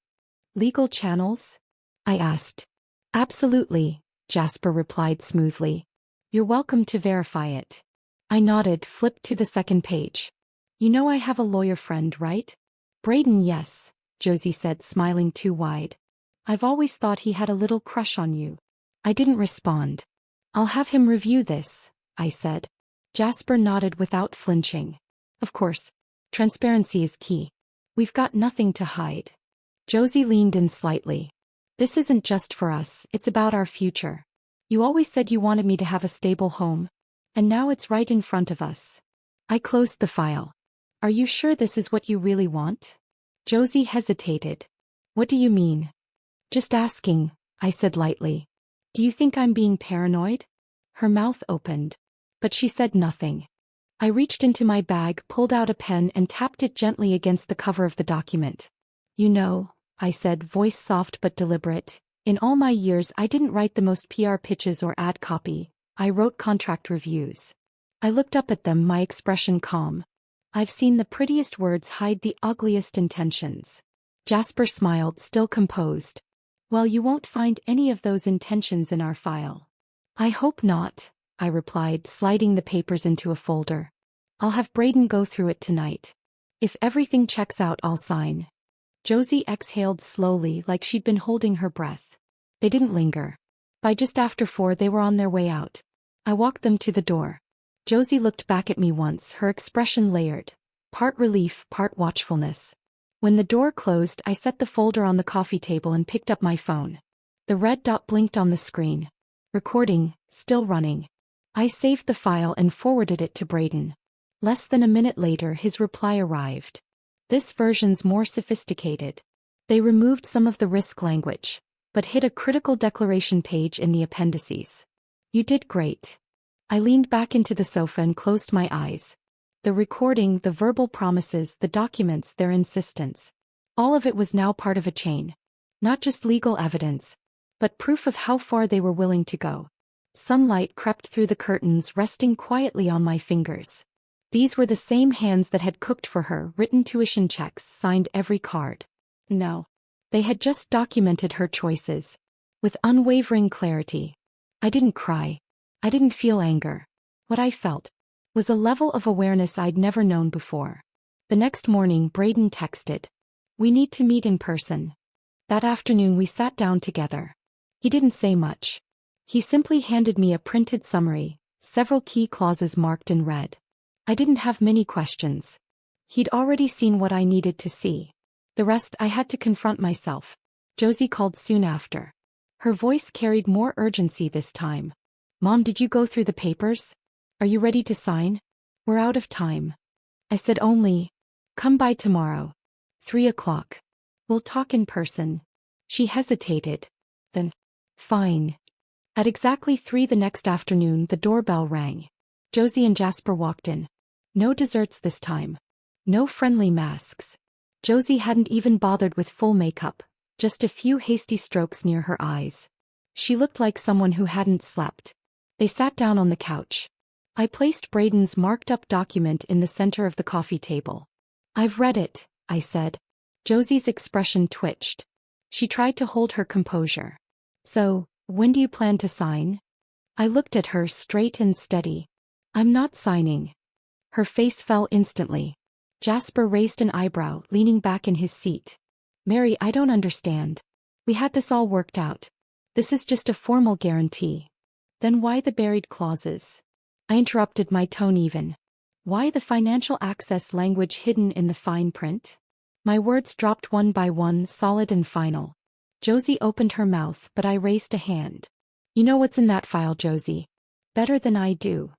Legal channels? I asked. Absolutely, Jasper replied smoothly. You're welcome to verify it. I nodded, flipped to the second page. You know I have a lawyer friend, right? Braden, yes, Josie said, smiling too wide. I've always thought he had a little crush on you. I didn't respond. I'll have him review this, I said. Jasper nodded without flinching. Of course. Transparency is key. We've got nothing to hide. Josie leaned in slightly. This isn't just for us, it's about our future. You always said you wanted me to have a stable home. And now it's right in front of us. I closed the file. Are you sure this is what you really want? Josie hesitated. What do you mean? Just asking, I said lightly. Do you think I'm being paranoid? Her mouth opened. But she said nothing. I reached into my bag, pulled out a pen and tapped it gently against the cover of the document. You know, I said, voice soft but deliberate, in all my years I didn't write the most PR pitches or ad copy, I wrote contract reviews. I looked up at them, my expression calm. I've seen the prettiest words hide the ugliest intentions. Jasper smiled, still composed. Well, you won't find any of those intentions in our file. I hope not, I replied, sliding the papers into a folder. I'll have Braden go through it tonight. If everything checks out, I'll sign. Josie exhaled slowly, like she'd been holding her breath. They didn't linger. By just after 4 they were on their way out. I walked them to the door. Josie looked back at me once, her expression layered. Part relief, part watchfulness. When the door closed, I set the folder on the coffee table and picked up my phone. The red dot blinked on the screen. Recording, still running. I saved the file and forwarded it to Braden. Less than a minute later, his reply arrived. This version's more sophisticated. They removed some of the risk language, but hid a critical declaration page in the appendices. You did great. I leaned back into the sofa and closed my eyes. The recording, the verbal promises, the documents, their insistence. All of it was now part of a chain. Not just legal evidence, but proof of how far they were willing to go. Sunlight crept through the curtains, resting quietly on my fingers. These were the same hands that had cooked for her, written tuition checks, signed every card. No. They had just documented her choices. With unwavering clarity. I didn't cry. I didn't feel anger. What I felt was a level of awareness I'd never known before. The next morning, Braden texted. We need to meet in person. That afternoon we sat down together. He didn't say much. He simply handed me a printed summary, several key clauses marked in red. I didn't have many questions. He'd already seen what I needed to see. The rest I had to confront myself. Josie called soon after. Her voice carried more urgency this time. Mom, did you go through the papers? Are you ready to sign? We're out of time. I said only, come by tomorrow. 3 o'clock. We'll talk in person. She hesitated. Then, fine. At exactly 3 the next afternoon, the doorbell rang. Josie and Jasper walked in. No desserts this time. No friendly masks. Josie hadn't even bothered with full makeup, just a few hasty strokes near her eyes. She looked like someone who hadn't slept. They sat down on the couch. I placed Braden's marked-up document in the center of the coffee table. I've read it, I said. Josie's expression twitched. She tried to hold her composure. So, when do you plan to sign? I looked at her straight and steady. I'm not signing. Her face fell instantly. Jasper raised an eyebrow, leaning back in his seat. Mary, I don't understand. We had this all worked out. This is just a formal guarantee. Then why the buried clauses? I interrupted, my tone even. Why the financial access language hidden in the fine print? My words dropped one by one, solid and final. Josie opened her mouth, but I raised a hand. You know what's in that file, Josie. Better than I do.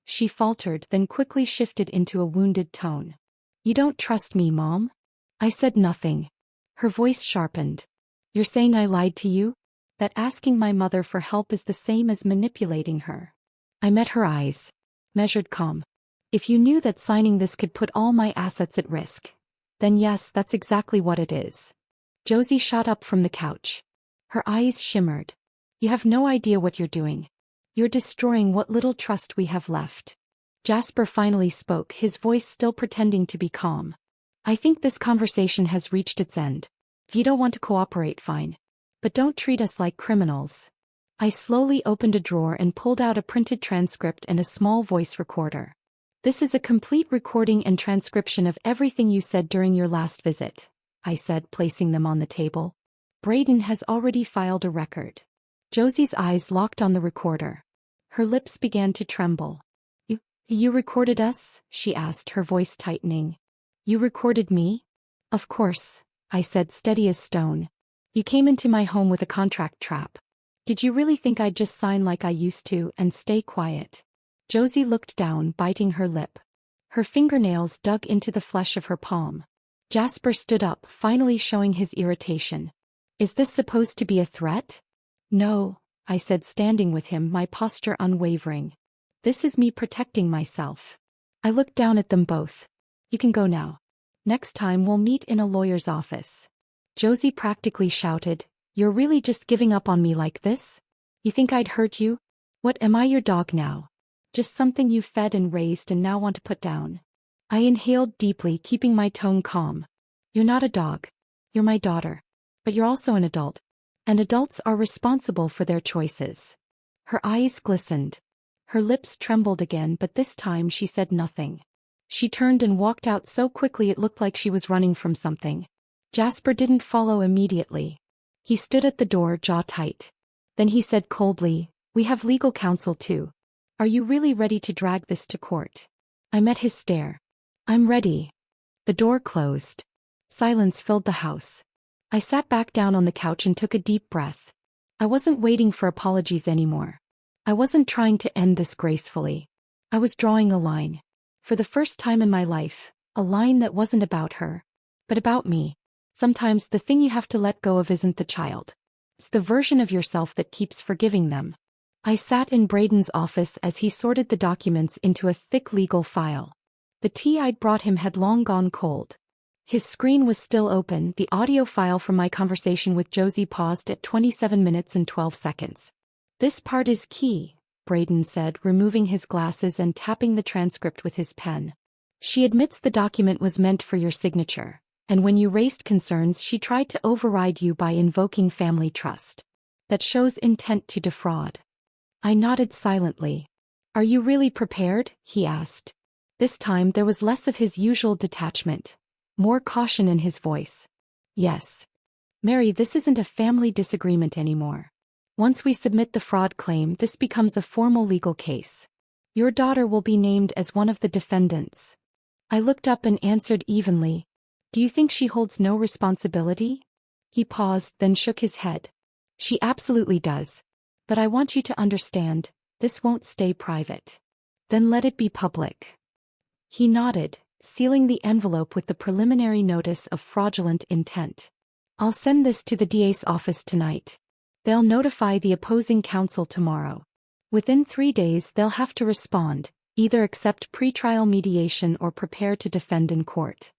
She faltered, then quickly shifted into a wounded tone. You don't trust me, Mom? I said nothing. Her voice sharpened. You're saying I lied to you? That asking my mother for help is the same as manipulating her? I met her eyes. Measured calm. If you knew that signing this could put all my assets at risk, then yes, that's exactly what it is. Josie shot up from the couch. Her eyes shimmered. You have no idea what you're doing. You're destroying what little trust we have left. Jasper finally spoke, his voice still pretending to be calm. I think this conversation has reached its end. If you don't want to cooperate, fine. But don't treat us like criminals. I slowly opened a drawer and pulled out a printed transcript and a small voice recorder. This is a complete recording and transcription of everything you said during your last visit, I said, placing them on the table. Braden has already filed a record. Josie's eyes locked on the recorder. Her lips began to tremble. You recorded us? She asked, her voice tightening. You recorded me? Of course, I said, steady as stone. You came into my home with a contract trap. Did you really think I'd just sign like I used to and stay quiet? Josie looked down, biting her lip. Her fingernails dug into the flesh of her palm. Jasper stood up, finally showing his irritation. Is this supposed to be a threat? No, I said, standing with him, my posture unwavering. This is me protecting myself. I looked down at them both. You can go now. Next time we'll meet in a lawyer's office. Josie practically shouted, You're really just giving up on me like this? You think I'd hurt you? What, am I your dog now? Just something you fed and raised and now want to put down. I inhaled deeply, keeping my tone calm. You're not a dog. You're my daughter. But you're also an adult. And adults are responsible for their choices. Her eyes glistened. Her lips trembled again, but this time she said nothing. She turned and walked out so quickly it looked like she was running from something. Jasper didn't follow immediately. He stood at the door, jaw tight. Then he said coldly, We have legal counsel too. Are you really ready to drag this to court? I met his stare. I'm ready. The door closed. Silence filled the house. I sat back down on the couch and took a deep breath. I wasn't waiting for apologies anymore. I wasn't trying to end this gracefully. I was drawing a line. For the first time in my life, a line that wasn't about her, but about me. Sometimes the thing you have to let go of isn't the child. It's the version of yourself that keeps forgiving them. I sat in Braden's office as he sorted the documents into a thick legal file. The tea I'd brought him had long gone cold. His screen was still open, the audio file from my conversation with Josie paused at 27 minutes and 12 seconds. This part is key, Braden said, removing his glasses and tapping the transcript with his pen. She admits the document was meant for your signature, and when you raised concerns she tried to override you by invoking family trust. That shows intent to defraud. I nodded silently. Are you really prepared? He asked. This time there was less of his usual detachment, more caution in his voice. Yes. Mary, this isn't a family disagreement anymore. Once we submit the fraud claim, this becomes a formal legal case. Your daughter will be named as one of the defendants. I looked up and answered evenly. Do you think she holds no responsibility? He paused, then shook his head. She absolutely does. But I want you to understand, this won't stay private. Then let it be public. He nodded, sealing the envelope with the preliminary notice of fraudulent intent. I'll send this to the DA's office tonight. They'll notify the opposing counsel tomorrow. Within 3 days they'll have to respond, either accept pretrial mediation or prepare to defend in court.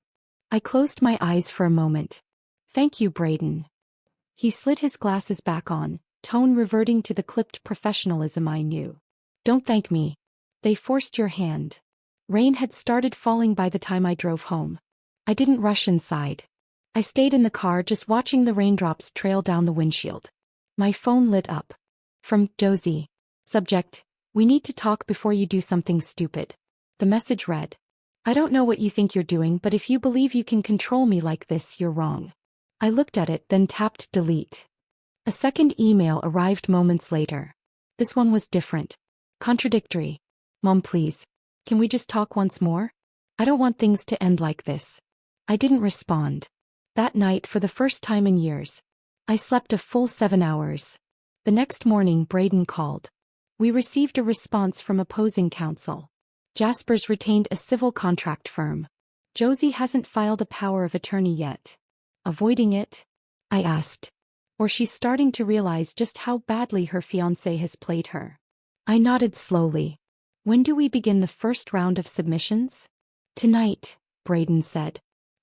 I closed my eyes for a moment. Thank you, Braden. He slid his glasses back on, tone reverting to the clipped professionalism I knew. Don't thank me. They forced your hand. Rain had started falling by the time I drove home. I didn't rush inside. I stayed in the car just watching the raindrops trail down the windshield. My phone lit up. From Josie. Subject: we need to talk before you do something stupid. The message read: I don't know what you think you're doing, but if you believe you can control me like this, you're wrong. I looked at it, then tapped delete. A second email arrived moments later. This one was different. Contradictory. Mom, please. Can we just talk once more? I don't want things to end like this. I didn't respond. That night, for the first time in years, I slept a full 7 hours. The next morning, Braden called. We received a response from opposing counsel. Jasper's retained a civil contract firm. Josie hasn't filed a power of attorney yet. Avoiding it? I asked. Or she's starting to realize just how badly her fiancé has played her. I nodded slowly. When do we begin the first round of submissions? Tonight, Braden said.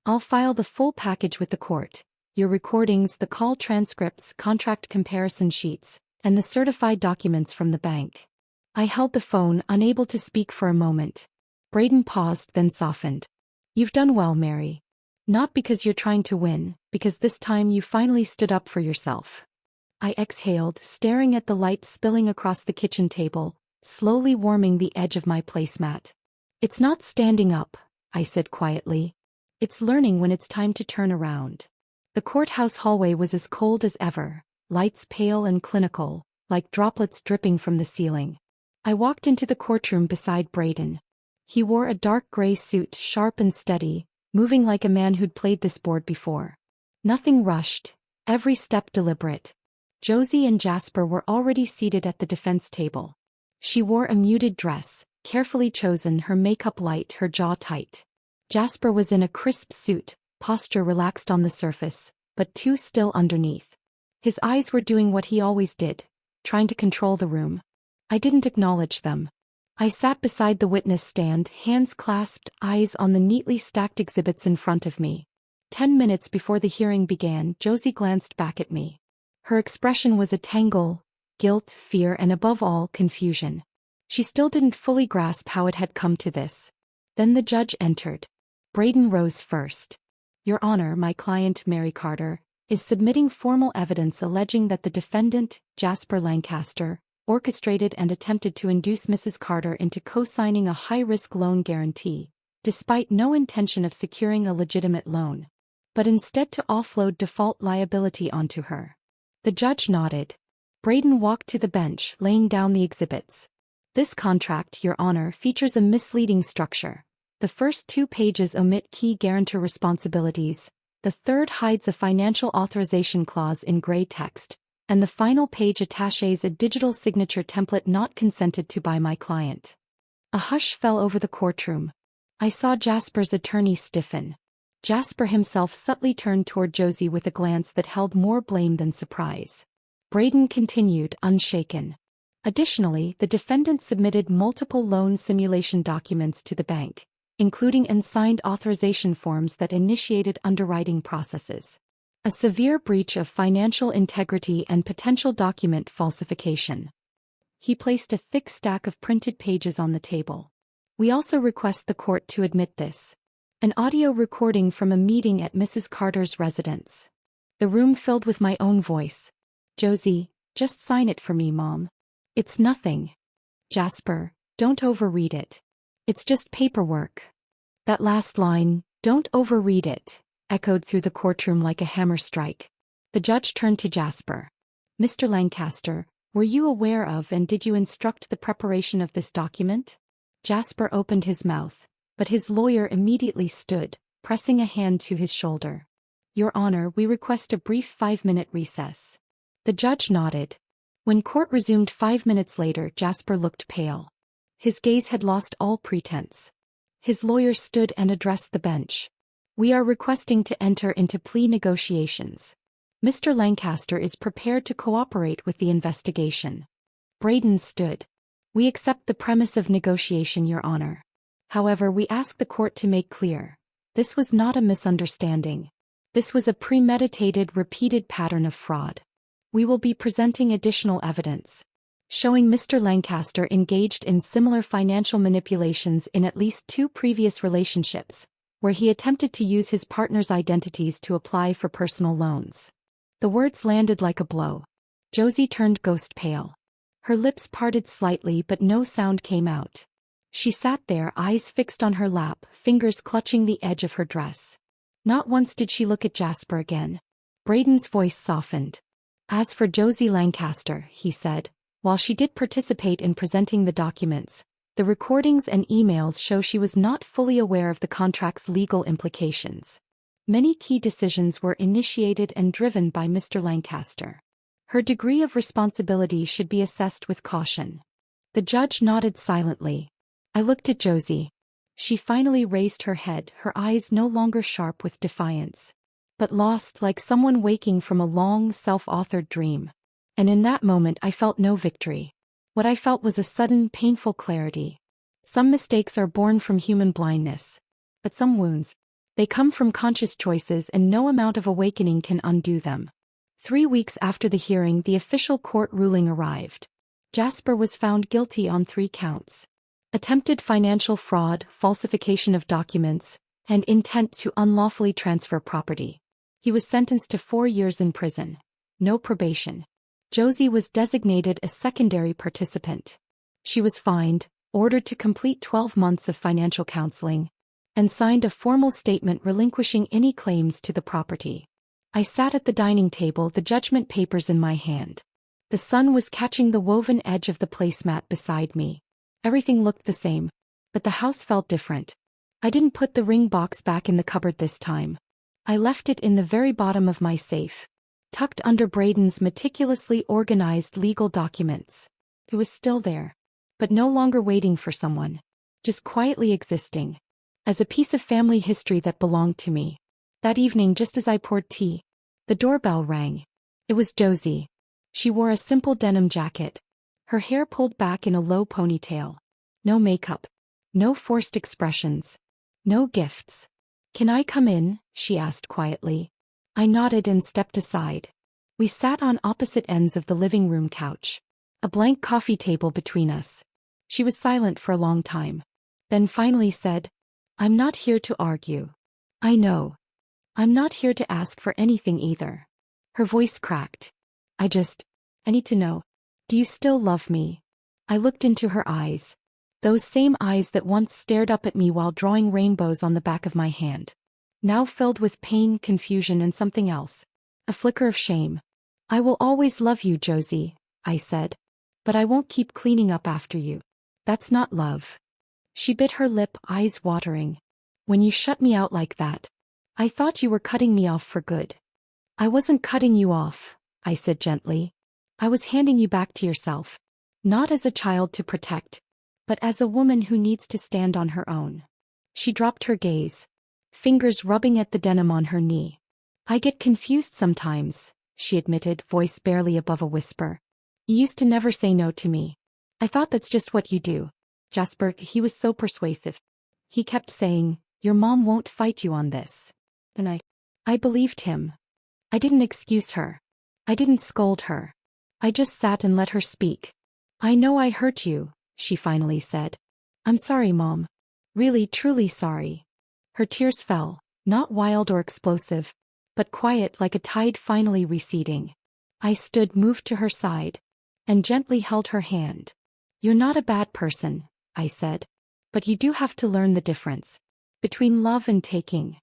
I'll file the full package with the court. Your recordings, the call transcripts, contract comparison sheets, and the certified documents from the bank. I held the phone, unable to speak for a moment. Braden paused, then softened. You've done well, Mary. Not because you're trying to win, because this time you finally stood up for yourself. I exhaled, staring at the light spilling across the kitchen table, slowly warming the edge of my placemat. It's not standing up, I said quietly. It's learning when it's time to turn around. The courthouse hallway was as cold as ever, lights pale and clinical, like droplets dripping from the ceiling. I walked into the courtroom beside Braden. He wore a dark gray suit, sharp and steady, moving like a man who'd played this board before. Nothing rushed, every step deliberate. Josie and Jasper were already seated at the defense table. She wore a muted dress, carefully chosen, her makeup light, her jaw tight. Jasper was in a crisp suit, posture relaxed on the surface, but too still underneath. His eyes were doing what he always did, trying to control the room. I didn't acknowledge them. I sat beside the witness stand, hands clasped, eyes on the neatly stacked exhibits in front of me. 10 minutes before the hearing began, Josie glanced back at me. Her expression was a tangle: guilt, fear, and above all, confusion. She still didn't fully grasp how it had come to this. Then the judge entered. Braden rose first. Your Honor, my client, Mary Carter, is submitting formal evidence alleging that the defendant, Jasper Lancaster, orchestrated and attempted to induce Mrs. Carter into co-signing a high-risk loan guarantee, despite no intention of securing a legitimate loan, but instead to offload default liability onto her. The judge nodded. Braden walked to the bench, laying down the exhibits. This contract, Your Honor, features a misleading structure. The first 2 pages omit key guarantor responsibilities, the third hides a financial authorization clause in gray text, and the final page attaches a digital signature template not consented to by my client. A hush fell over the courtroom. I saw Jasper's attorney stiffen. Jasper himself subtly turned toward Josie with a glance that held more blame than surprise. Braden continued, unshaken. Additionally, the defendant submitted multiple loan simulation documents to the bank, including unsigned authorization forms that initiated underwriting processes. A severe breach of financial integrity and potential document falsification. He placed a thick stack of printed pages on the table. We also request the court to admit this. An audio recording from a meeting at Mrs. Carter's residence. The room filled with my own voice. Josie, just sign it for me, Mom. It's nothing. Jasper, don't overread it. It's just paperwork. That last line, don't overread it, echoed through the courtroom like a hammer strike. The judge turned to Jasper. Mr. Lancaster, were you aware of and did you instruct the preparation of this document? Jasper opened his mouth, but his lawyer immediately stood, pressing a hand to his shoulder. Your Honor, we request a brief 5-minute recess. The judge nodded. When court resumed 5 minutes later, Jasper looked pale. His gaze had lost all pretense. His lawyer stood and addressed the bench. We are requesting to enter into plea negotiations. Mr. Lancaster is prepared to cooperate with the investigation. Braden stood. We accept the premise of negotiation, Your Honor. However, we ask the court to make clear, this was not a misunderstanding. This was a premeditated, repeated pattern of fraud. We will be presenting additional evidence, showing Mr. Lancaster engaged in similar financial manipulations in at least 2 previous relationships, where he attempted to use his partner's identities to apply for personal loans. The words landed like a blow. Josie turned ghost pale. Her lips parted slightly, but no sound came out. She sat there, eyes fixed on her lap, fingers clutching the edge of her dress. Not once did she look at Jasper again. Braden's voice softened. As for Josie Lancaster, he said, while she did participate in presenting the documents, the recordings and emails show she was not fully aware of the contract's legal implications. Many key decisions were initiated and driven by Mr. Lancaster. Her degree of responsibility should be assessed with caution. The judge nodded silently. I looked at Josie. She finally raised her head, her eyes no longer sharp with defiance, but lost like someone waking from a long, self-authored dream. And in that moment I felt no victory. What I felt was a sudden, painful clarity. Some mistakes are born from human blindness. But some wounds, they come from conscious choices, and no amount of awakening can undo them. 3 weeks after the hearing, the official court ruling arrived. Jasper was found guilty on 3 counts. Attempted financial fraud, falsification of documents, and intent to unlawfully transfer property. He was sentenced to 4 years in prison. No probation. Josie was designated a secondary participant. She was fined, ordered to complete 12 months of financial counseling, and signed a formal statement relinquishing any claims to the property. I sat at the dining table, the judgment papers in my hand. The sun was catching the woven edge of the placemat beside me. Everything looked the same, but the house felt different. I didn't put the ring box back in the cupboard this time. I left it in the very bottom of my safe, tucked under Braden's meticulously organized legal documents. It was still there, but no longer waiting for someone, just quietly existing, as a piece of family history that belonged to me. That evening, just as I poured tea, the doorbell rang. It was Josie. She wore a simple denim jacket, her hair pulled back in a low ponytail. No makeup. No forced expressions. No gifts. "Can I come in?" she asked quietly. I nodded and stepped aside. We sat on opposite ends of the living room couch, a blank coffee table between us. She was silent for a long time, then finally said, "I'm not here to argue. I know. I'm not here to ask for anything either." Her voice cracked. I need to know. Do you still love me?" I looked into her eyes. Those same eyes that once stared up at me while drawing rainbows on the back of my hand. Now filled with pain, confusion, and something else. A flicker of shame. "I will always love you, Josie," I said. "But I won't keep cleaning up after you. That's not love." She bit her lip, eyes watering. "When you shut me out like that, I thought you were cutting me off for good." "I wasn't cutting you off," I said gently. "I was handing you back to yourself. Not as a child to protect, but as a woman who needs to stand on her own." She dropped her gaze, fingers rubbing at the denim on her knee. "I get confused sometimes," she admitted, voice barely above a whisper. "You used to never say no to me. I thought that's just what you do. Jasper, he was so persuasive. He kept saying, 'Your mom won't fight you on this.' And I believed him. I didn't excuse her. I didn't scold her. I just sat and let her speak. 'I know I hurt you,' she finally said. 'I'm sorry, Mom. Really, truly sorry.'" Her tears fell, not wild or explosive, but quiet like a tide finally receding. I stood, moved to her side, and gently held her hand. "You're not a bad person," I said. "But you do have to learn the difference between love and taking."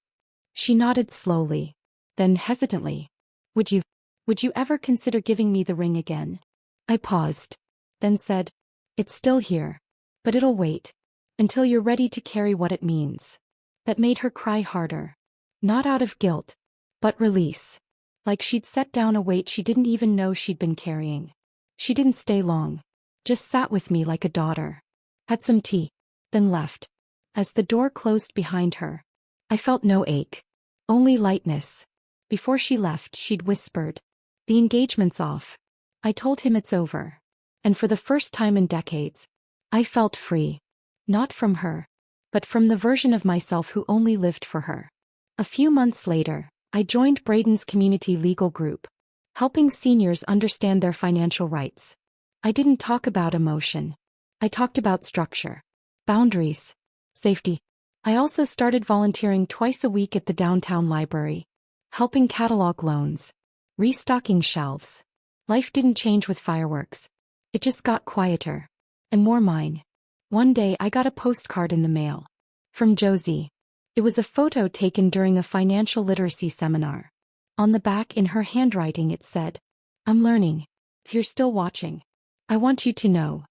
She nodded slowly, then hesitantly. Would you ever consider giving me the ring again?" I paused, then said, "It's still here, but it'll wait until you're ready to carry what it means." That made her cry harder. Not out of guilt, but release. Like she'd set down a weight she didn't even know she'd been carrying. She didn't stay long, just sat with me like a daughter. Had some tea, then left. As the door closed behind her, I felt no ache, only lightness. Before she left, she'd whispered, "The engagement's off." I told him it's over. And for the first time in decades, I felt free. Not from her, but from the version of myself who only lived for her. A few months later, I joined Braden's community legal group, helping seniors understand their financial rights. I didn't talk about emotion. I talked about structure, boundaries, safety. I also started volunteering twice a week at the downtown library, helping catalog loans, restocking shelves. Life didn't change with fireworks. It just got quieter. And more mine. One day I got a postcard in the mail. From Josie. It was a photo taken during a financial literacy seminar. On the back in her handwriting it said, "I'm learning. If you're still watching, I want you to know."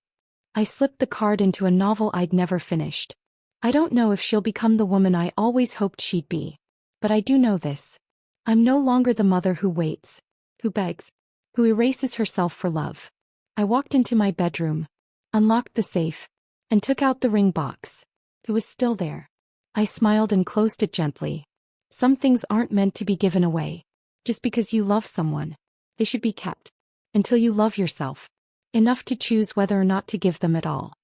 I slipped the card into a novel I'd never finished. I don't know if she'll become the woman I always hoped she'd be. But I do know this. I'm no longer the mother who waits, who begs, who erases herself for love. I walked into my bedroom, unlocked the safe, and took out the ring box. It was still there. I smiled and closed it gently. Some things aren't meant to be given away. Just because you love someone, they should be kept. Until you love yourself enough to choose whether or not to give them at all.